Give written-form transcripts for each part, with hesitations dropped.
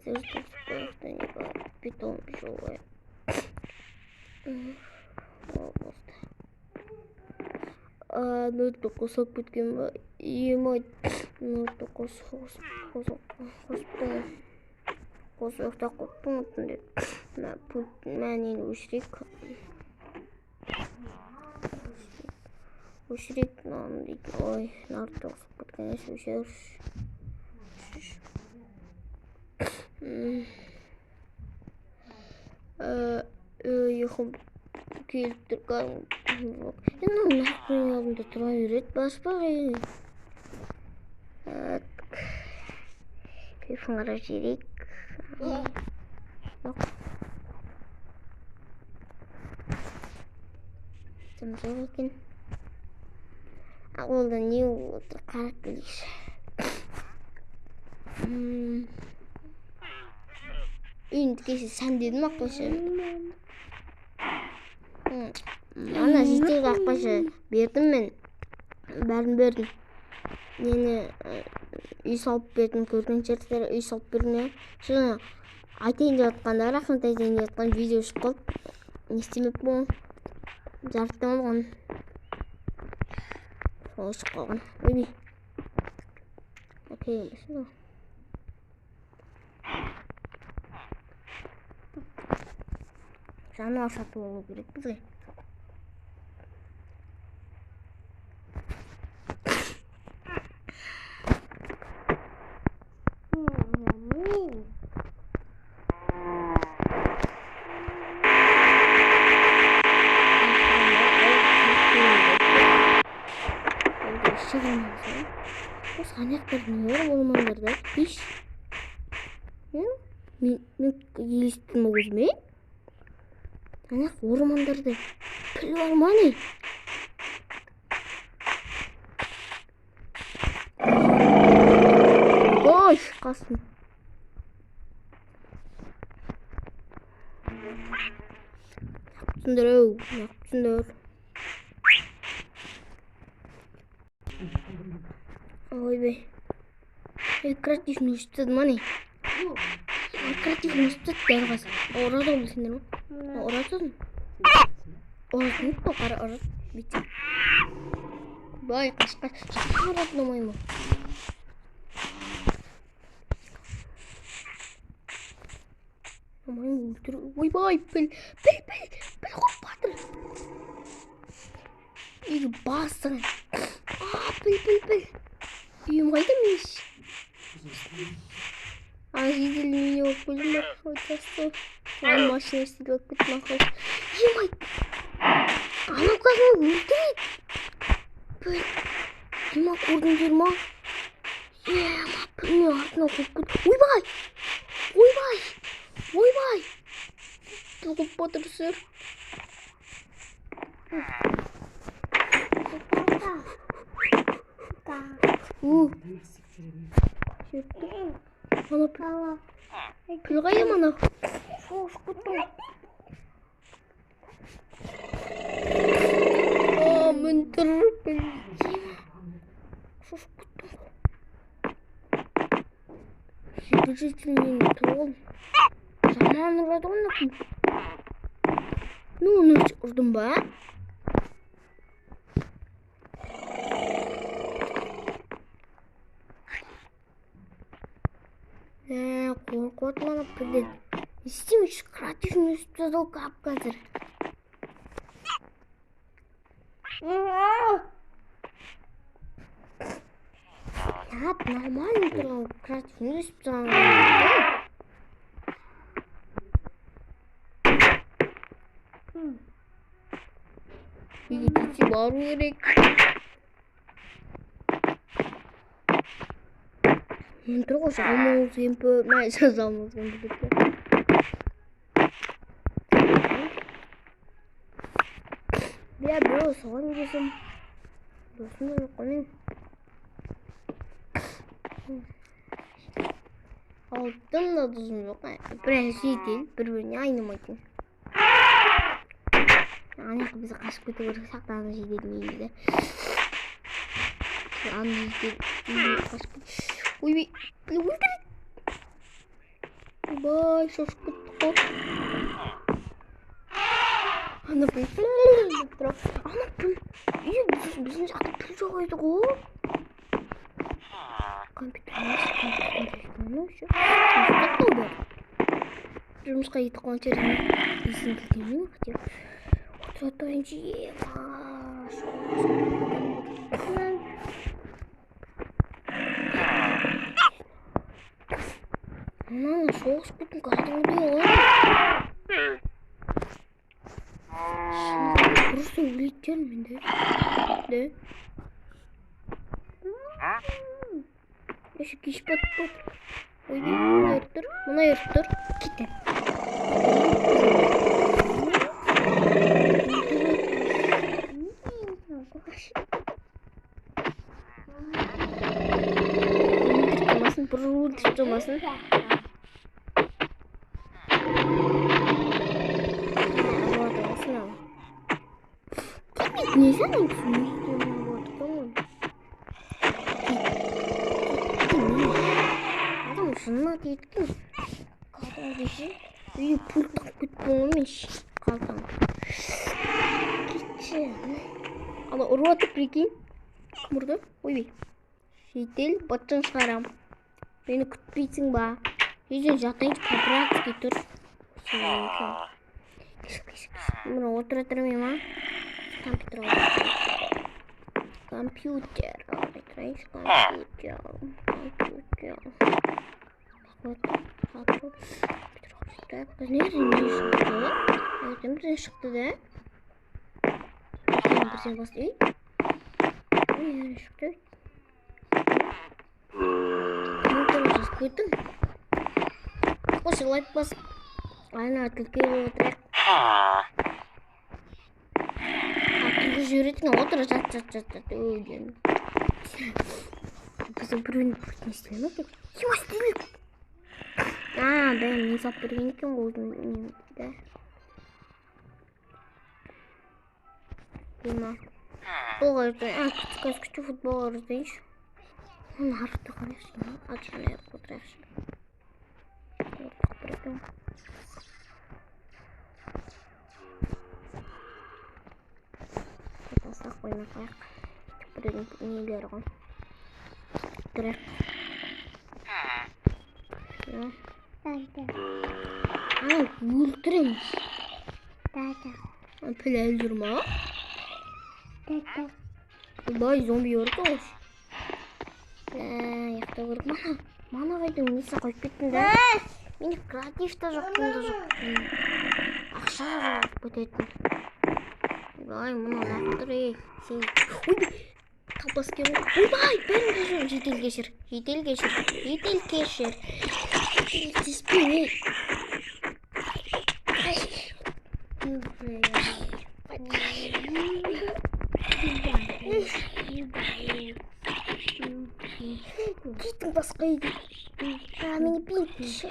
Здесь что-нибудь питон живой. Ноутбук кусок кеткен емай ноутбук косоқтақ қоттың өтінде мәнен өшірек ой нарты қосып кеткен өшір ехім келіп тұрған енді нақпен алдында тұра береді баспақ телефон қарап жіберейік тым жоқ екен қолда не отыр қарап келейікші үйінді кеше сәндедім ақпашы ана жетегі ақпашы бердім мен бәрін бердім нені үй салып бердім көрген жердер үй салып бердім жаңа айтайын деп жатқанда рахмет айтайын деп жатқан видео шығып қалып не істемек болған жарықтан алған сол шығып қалған ойбай окей емес жануар сатып алу керекпіз ғой осы анаяқтардың не бар ормандарда еш мен естідім өзіме анаяқ ормандарда піл бар ма не ой шыққасын яқтыңдар ау яқтыңдар ойбай креативный ұстады ма не креативный ұстады дәл қазір ұрады ғой білсеңдер ма ұратын ұратын ба қара ұрат бүйтсем бай қашқа ұратын ұнамай ма ұнамай ма өлтір ойбай піл қойып батыр үйге басың піл үйім қайда меш жедел меню болып қойдым ба өтасты машина істейді болып кеттім ақыл емай анау қазына өлтірейді піл ема көрдіңдер ма ема пілмен артына қойып кетті ойбай піл қойып батыр сыр ана піл қайда ма анау шошып кеттім мінтір піл шошып кеттім бір жетілмен тұрғым жаман ұрады ғой мына піл мен оны ұрдым ба қорқып ана пілден не істемейші креативный ұстады ғой қап қазір нормально тұрған креативный ұстаған үйге кетсе бару керек мен тұр ғой жалмауыз емпі мәй жалмауыз емпі деп біреу соған келсем досым да жоқ қой мен алдым да досым жоқ біраз жедел бір-біріне айнымайтын ана бізді қашып кету керек сақтанып жедел мейді ана жедел қашып кету Ойбай, өлтіреді. Ойбай, шошып кетті ғой. Ана піл. Ана піл. Біздің жақта піл жоқ еді ғой. Жұмысқа кетіп қалған жеріне есін келгенмен хотя отыратайын жиі. Мынаны соғыс бүтін кәдімгідей ғой. Просто өлейді менде. Да? Еще кеш батып отыр. Ойбай, мына еріп тұр. Кетті. Бір өлтіріп тұрмасын. Не знаю, шынына кеткен. Қалған десе, үйі пұл тақып кетпен ғоймен қалған. Кетші. Ала ұрватып прикинь. Кім ұрды? Ойбай. Шетел батчан шығарам. Мені күтпейсің ба? Үйден жатайыншы по-братски тұр. Мұны отыра тұрмай ма? Компьютер алайын. Компьютер. Так, бірден шықты да? Бірден басты. Бірден шықты. Компьютер жазып көйттім. Қошы лайк басып. Айна түлкей отырайық. Түлкі жүретін отыра жат. Өлген. Біздің біреуін не істелі ма? Кем істелі? Да, не сап берген екен қолдың. Да. Бұл ғайырдай. Күшті футбол ғайырдайыншы. Оны арықты қалайықшы. Атшылай отырайықшы. Ортық бірген. Атасақ ойна қайық. Бірген нелері ғой. Тұрайық. Өлтіреміз. Піл әлі жүр ма? Бай, зомби өрді ғой. Яқта көріп мана қайдың несі қойып кеттім да. Мен креативта жоқтым да жоқ. Ақша жоқ бөтетін. Бай, мұны лақтыр ей. Ойбай, тапас кем. Ойбай, бәрін кешір. Жетел кешір. Теспей ей. Кеттің басқа еді. Мені бейтші.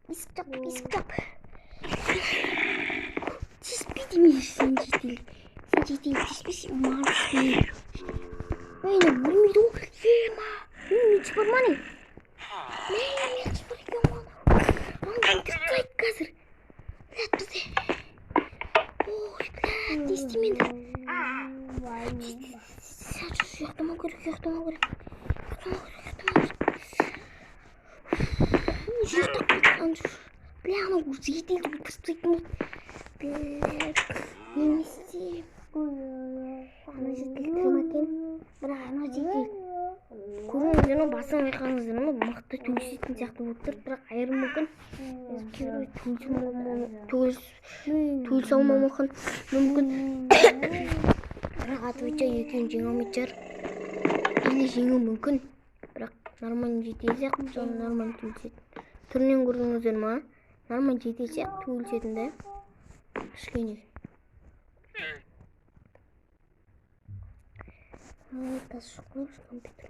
Есік жап. Теспей демейші сен жетел. Сен жетел теспейші марспей. Мені өлмейді ол. Ема. Мечі бар ма не? Мечі бар екен мана. Маңдай тұртайық қазір. Блядь, бізде. Ой, блядь, не істемейді. Ұяқтамау керек. Жұрттақ кеткен жүр. Бля, анау жетелді бұл пыстайтын ол. Блядь, немесе. Ана жетел кірім әкен. Бірақ ана жетел. Көріңіздер ма, басын байқаңыздар ма, мықты төлесетін сияқты болып тұр. Бірақ айырым мүмкін. Төлес алмау мүмкін. Бірақ атвайша екеуін жеңе алмайтар. Или жеңу мүмкін. Бірақ нормально жетел сияқты, соны нормально төлесетін. Түрінен көрдіңіздер ма? Нормально жетел сияқты төлесетін да. Кішкене. Қазір шыққойшы компьютер.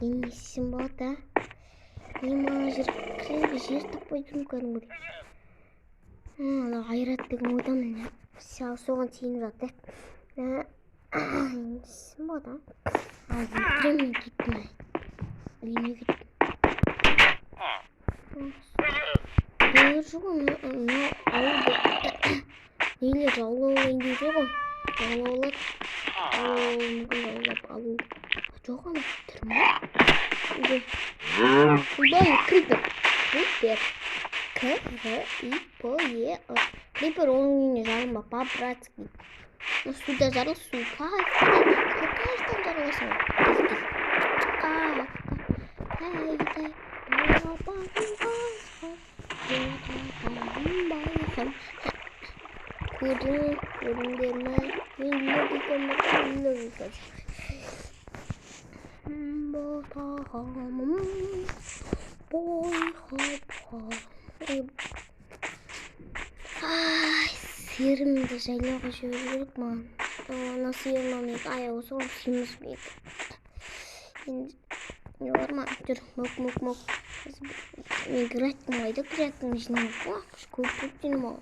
Несін болады, мана жер таппай тұрмын кәдімгідей. Қайрат деген ойдамын. Соған сеніп жатыр. Несін болады? Өлтіремін кеттім. Үйіне кеттім. Нейлер жоқ ғой? Нейлер аулап алайын деп жүр ғой? Аулап алу. Жоқ ана түрме. Ойбай, крипер. К-R-I-P-E-R. Крипер оның үйіне жарылма, по-братски. Суда жарыл, су. Қайыртан жарыласың. Көрдіңдер ме? Мен логика. Ботағамым бойхапқа. Сиырымды жайлауға жіберу керек маған. Ана сиырма мен аяғы соған симізбейді. Енді не бар ма? Жүр, мөк. Мен граттың қайда граттың жинау қоқ. Көп жинау ма?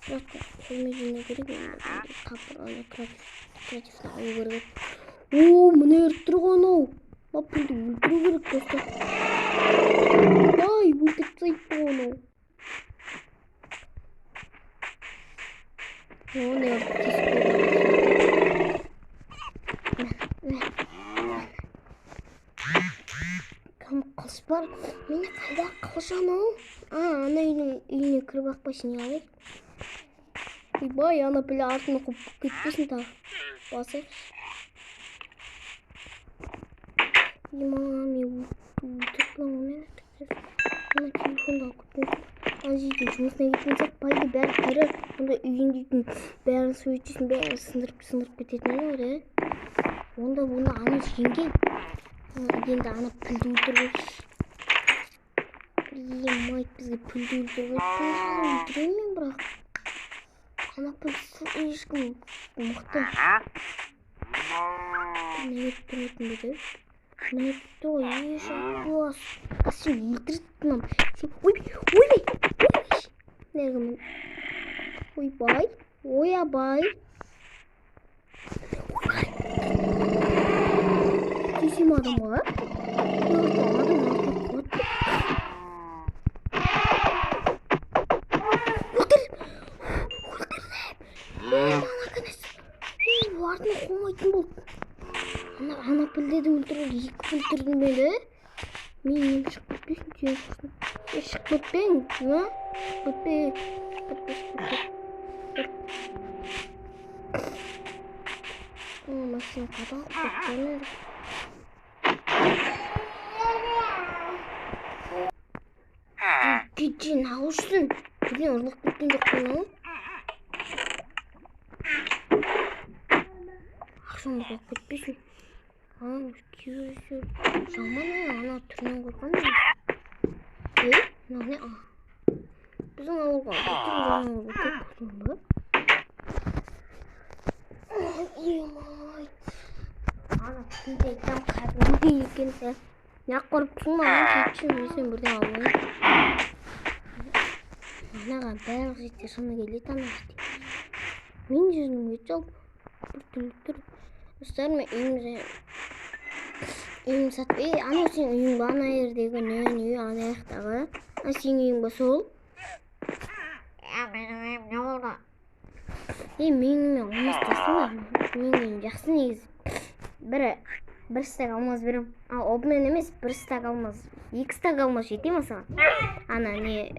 Граттың қолмен жинау керек. Тапыр ана креативті алу керек. Міне ертір ғой ау. Апылды өлтіру керек достар. Ай, өлтіріп тастайды ғой ау. Не ертір тесіп қылыш бар. Мені қайда қылыш анау? Ана үйіне кіріп ақпайсын не алайық. Ойбай, ана біле артына қып кетпесін тағы. Басайық. Маме, өлтіріп ана телефонды алып кетпен. Ана жерден жұмысына кеткен сақ байды бәрі қайрар. Онда үйін дейтін бәрін сөйтесін, бәрін сындырып кететін еді. Онда ана жеңген. Енді ана пілді өлтіргіш. Майт бізге пілді өлтіргіш. Өлтірейін мен бірақ. Ана пілді ешкім мұқты. Не өлтіретін беді? Не өлтірді ғой, ешім қуас. Сен өлтіреттің ам. Ойбай. Нергімін. Ойбай. Ойабай. Кесем адам ба? Адам қотты. Артына қомайтын болды. Ана пілдеді өлтірді, екі өлтірдің беді. Мен ем шығып кетпесін, түйен қырсын. Шығып кетпең, Кетпе. Машина қадалып кеткен. Кетшен ауышсын. Бірден ұрлық кеткен жоқ қойна. Ақшам ұрлық кетпесін. Күйесі жаман ана түрінен қорған. Мынау не? Біздің ауылға көп көрген ба? Ана түнде екдам қабылды екенсі. Неғып қорыптың маған кетшін өсен бірден алмай. Анаға бәрі жетте шыны келет ана жетте. Мен жүрінің өте алып бір түрлік тұр. Достар мен үйім сатып. Ана сен үйің ба ана ердегі үй ана аяқтағы. Ана сен үйің ба сол? Менің үйім не болды? Менің үйім алмастасын ба? Менің үйім жақсы негізі. Бір стак алмаз берем. Обмен емес, бір стак алмаз. 2 стак алмаз жете ма саған? Ана үйде.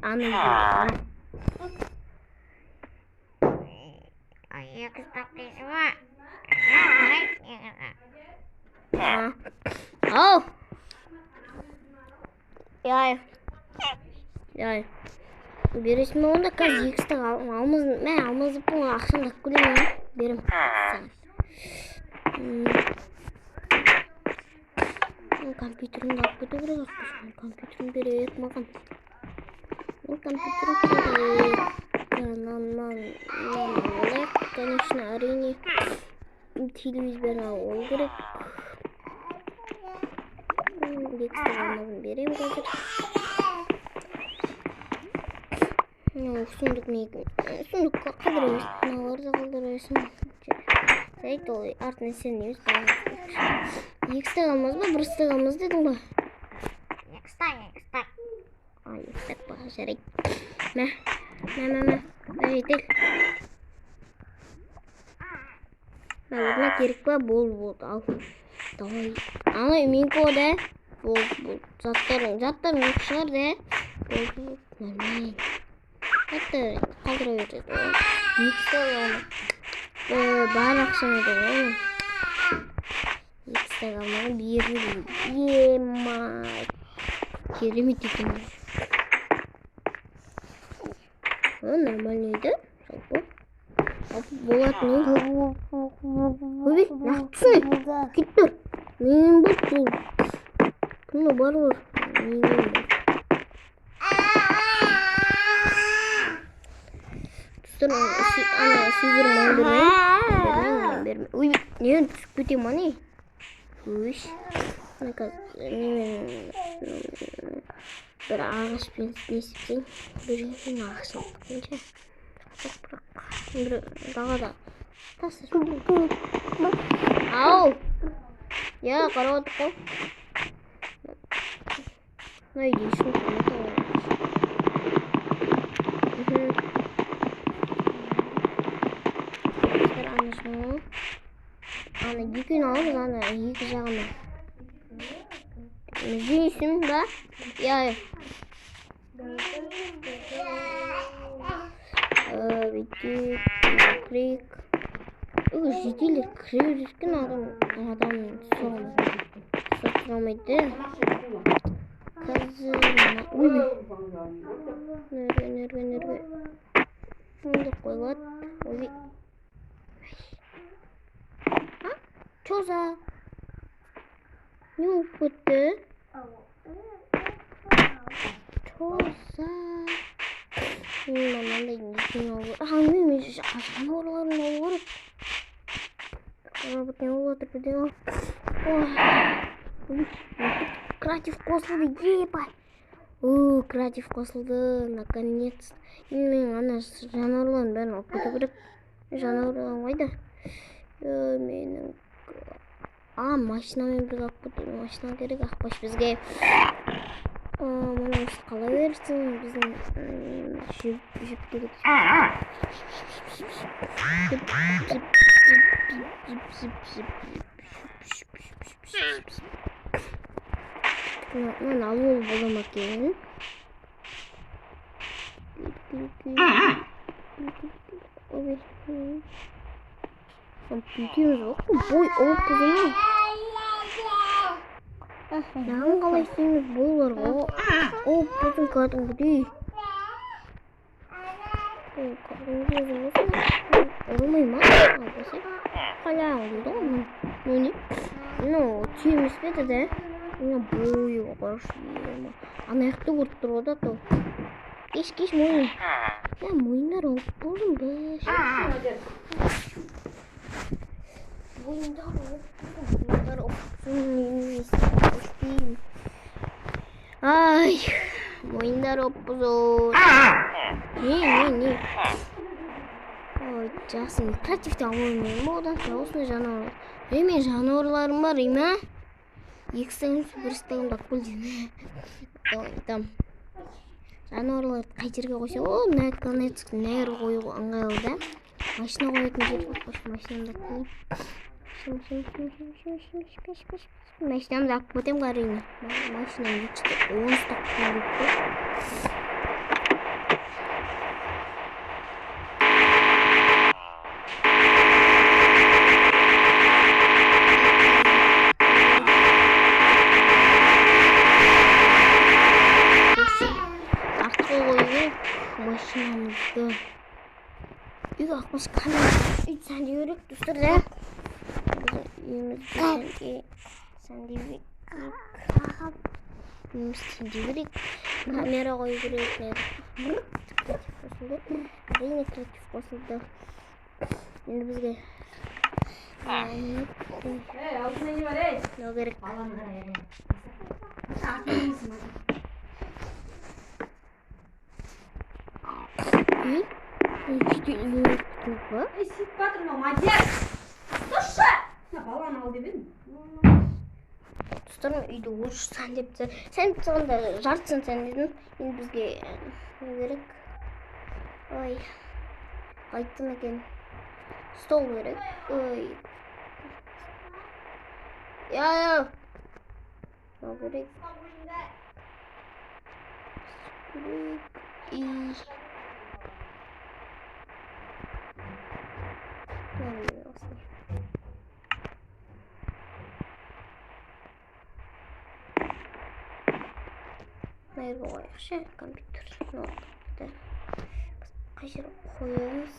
2 стак дейсі ба? Ау! Яй. Бересің ме онда қазір 2 стак алмазды бұл ақшамды көлемін. Берем. Компьютерімді алып кету керек ақпасын. Компьютерім берет маған. Компьютерім керек. Конечно, әрине телевизор алу керек. Бекстің алмазын берем қазір. Сундукқа қалдырайыз. Мыналарды қалдырайсың. Жарайды, ол артына сен емес. Екі стак алмаз ба, бір стак алмаз дедің ба? Екі стак. Екі стак ба, жарайды. Мә. Жетел. Мына керек ба? Болды. Ал. Давай. Ана менікі о да. Болды. Заттарың жоқ шығар да. Болды. Нормально. Хатты қалдыра береді. Екі стак алмаз. Бар ақшаны да ғой. Екі стак алмаз берді. Емай. Керемет екен. Нормально еді. Жалпы. Болатын еді. Өбе, нақтысы. Кет тұр. Менің бұл тұл. Кімі бар ғой? Менің бұл. Тұстыр, ана сөздер маған бермейін. Ой, нені түсіп көте маны? Өш. Bir ağaç neyse bir ağaç oldu. Bir daha da tasır. Au. Ya karat kol. Neydi şu? Ana yükün aldı ana yıkacağım. Müziğin da ya. Bitti. Krik. Ciddiyle kırıyorken adam son. Satıramaydı. Kazıma. Nerede? Bunu da koyalım. Ha? Çoza. Ne oldu? Çoza. Mana lagi nomor. Ini nomor. Robotnya Allah terpedaya. Wah. Kreatif kosıldı. Ебать. Kreatif kosıldı. Наконец. Ini ana жануарларын бәрін алып кету керек. Жануарлар қайда? Менің машинамен бірге алып кету. Машина керек ақбаш бізге. Мұны осы қала берсін, біздің жіп керек. Мен алу болам екен. Бүйтеміз оқы, бой олып тұзыма. Нағын қалай істейміз бойларға. Бұзын кәдімгідей. Кәдімгідей өзің осы. Ұрылмай ма? Қалайың дейді ғой. Өне? Түйеміз беді де. Бойы қаршы. Анаяқты көріп тұр ода тұр. Кеш мойын. Мойындар олып болдым бе. Мойындар олып болдым. Ай, мойындар оппозор. Не. Ой, жақсы, креативті алуым одан осындай жануарлар. Мен жануарларым бар, ема? Екі стагым, бір стагымда көлден. Там. Жануарларды қай жерге қойса, наконец, нәр қойуға ыңғайлы да. Машина қоятын жер жоқ, машинамда қойым. Машинамды алып кетем қарайын. Машинам жетті 10 стак қойыпты. Артқа қойып машинамызды. Үйге ақпаш қандай үй сәнде өрек тұстыр да. Сәнде камера қою керек. Әрине креатив қосылды. Енді бізге не керек? Сөйтіп батыр мынау мадияр. Тұршы! Баланы ал деп едім. Достарым үйді орысшадан депті. Сән тұғында жартысын сән дедің. Енді бізге не керек? Ой, қайттым екен. Стол керек. Ой. Я. Не керек? И. Nereye koyalım? Компьютер. Ne oldu? Kaçır koyuyoruz.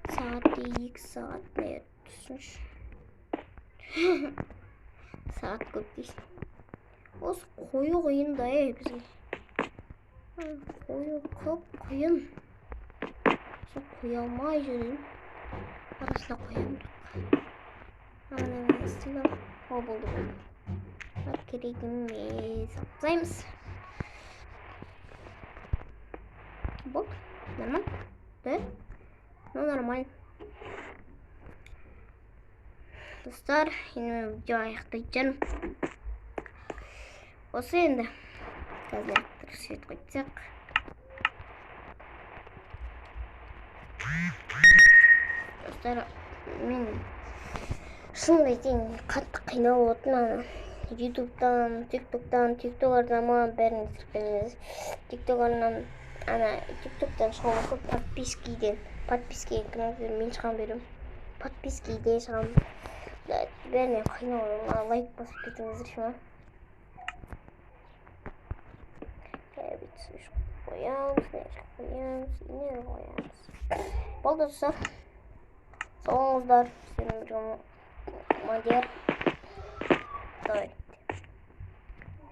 Saat 2 saat ne tutmuş? Saat көп değil. Осы қою қиын да бізге. Қою көп қиын. Сол қоя алмай жүрмін. Арасына қоямын. Ана істеймін. О болды. Керек емес. Апсаймыз. Вот, нормально? Да? Ну, нормально. Достар, енді видео аяқтайтын. Осы енді. Қазір свет қойсақ. Достар, мен шынымды айтайын, қатты қиналып отырмын. Ютубтан, тиктоктан маған бәрін сіркеміз. Тиктоктан шығамын көп подпискиден мен шығам берем. Подпискиден шығам. Бәріне қиналып, лайк басып кетіңіздерші ма? Қоямыз. Болды достар. Сау болыңыздар. Сенің мадияр. Давай.